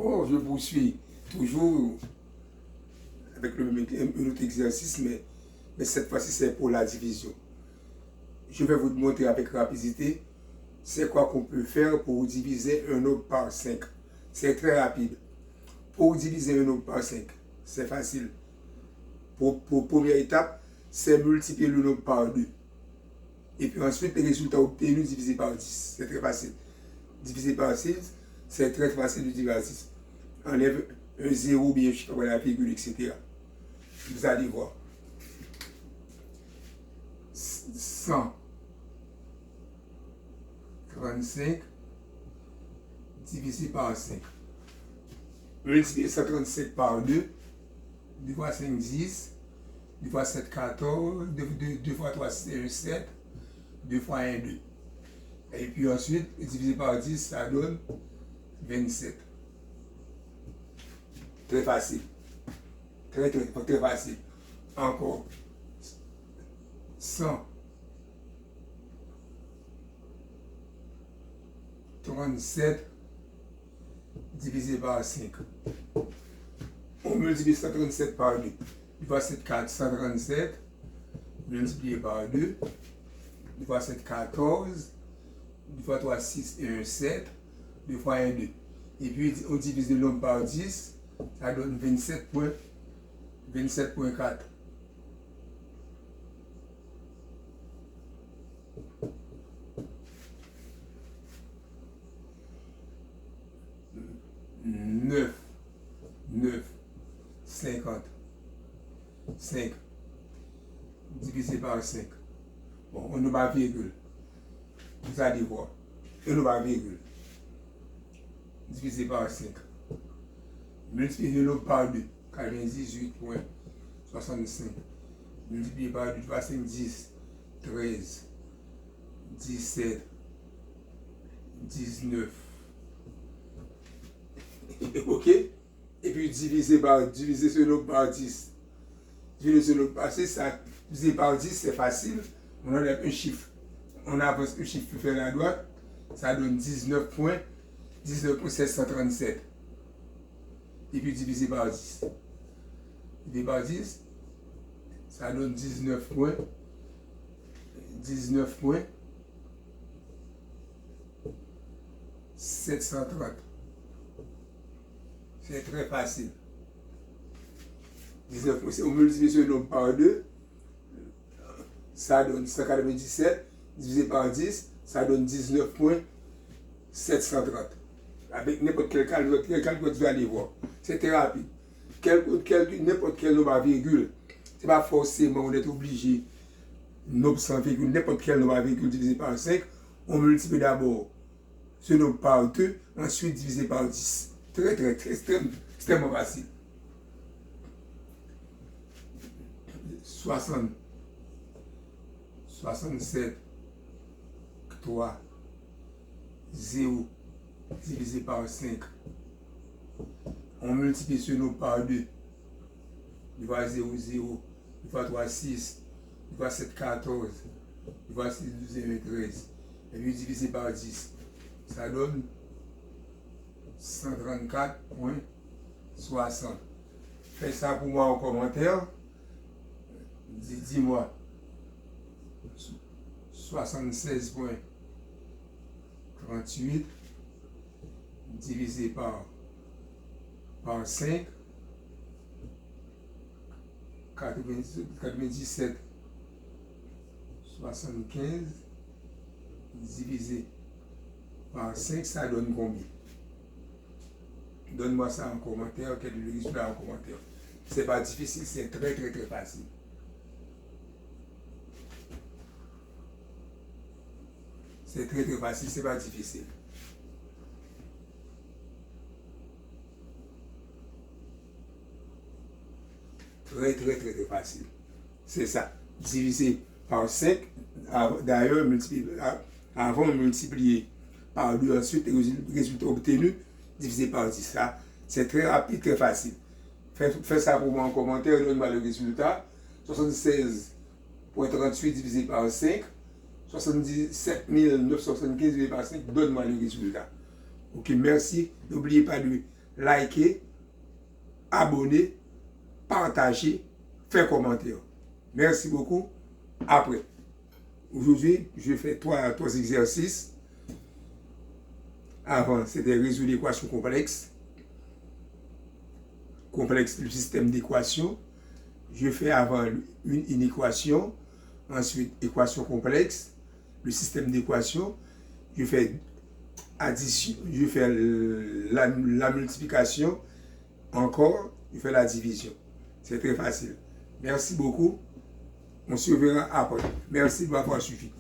encore, je poursuis toujours avec un autre exercice, mais cette fois-ci c'est pour la division. Je vais vous montrer avec rapidité c'est quoi qu'on peut faire pour diviser un nombre par 5. C'est très rapide. Pour diviser un nombre par 5, c'est facile. Pour première étape, c'est multiplier le nombre par 2. Et puis ensuite, le résultat obtenu divisé par 10. C'est très facile. Divisé par 6, c'est très facile de diviser par 6. Enlève un 0, bien sûr, la virgule, etc. Vous allez voir. 135 divisé par 5. Multiplier 135 par 2. 2 fois 5, 10. 2 fois 7, 14. 2 fois 3, 7. 2 fois 1, 2. Et puis ensuite, divisé par 10, ça donne 27. Très facile. Très facile. Encore. 137 divisé par 5. On multiplie 137 par 2. 2 fois 7, 4, 137. Multiplié par 2. 2 fois 7, 14. 2 fois 3, 6 et 1, 7. 2 fois 1, 2. Et puis on divise le nombre par 10. Ça donne 27.4. Neuf, 50, 5, divisé par 5. Bon, on n'a pas virgule. Vous allez voir. On n'a pas virgule. Divisé par 5. Multiplié le nombre par 2. 98.65. Multiplié par 2 fois 5, 10, 13, 17, 19. Ok? Et puis diviser ce nombre par 10. Diviser ce nombre par 6, ça, diviser par 10, c'est facile. On enlève un chiffre. On avance un chiffre vers la droite. Ça donne 19.737. Et puis diviser par 10. Diviser par 10, ça donne 19.730. C'est très facile. 19, on multiplie ce nombre par 2, ça donne 197, divisé par 10, ça donne 19.730. Avec n'importe quel calcul, vous allez voir. C'est très rapide. N'importe quel nombre à virgule, ce n'est pas forcément on est obligé, nombre sans virgule, n'importe quel nombre à virgule divisé par 5, on multiplie d'abord ce nombre par 2, ensuite divisé par 10. Extrêmement facile. 67, 3, 0, divisé par 5. On multiplie ce nombre par 2. 2 fois 0, 0. 2 fois 3, 6. 2 fois 7, 14. 2 fois 6, 12 et 1, 13. Et puis divisé par 10. Ça donne 134.60. Faites ça pour moi en commentaire. Dis-moi 76.38 divisé par 5, 97, 75 divisé par 5, ça donne combien? Donne-moi ça en commentaire, quel est le résultat en commentaire. C'est pas difficile, c'est très facile. C'est très facile, c'est pas difficile. Très facile. C'est ça. Diviser par 5, d'ailleurs, avant de multiplier par 2, ensuite, le résultat obtenu, divisé par 10. Ça, c'est très rapide, très facile. Fais ça pour moi en commentaire, donne-moi le résultat. 76.38 divisé par 5. 77 975 divisé par 5, donne-moi le résultat. Ok, merci. N'oubliez pas de liker, abonner, partager, faire commentaire. Merci beaucoup. Après, aujourd'hui, je fais trois exercices. Avant, c'était résoudre l'équation complexe. Complexe, le système d'équation. Je fais avant une équation. Ensuite, équation complexe, le système d'équation. Je fais addition, je fais la multiplication. Encore, je fais la division. C'est très facile. Merci beaucoup. On se verra après. Merci de m'avoir suivi.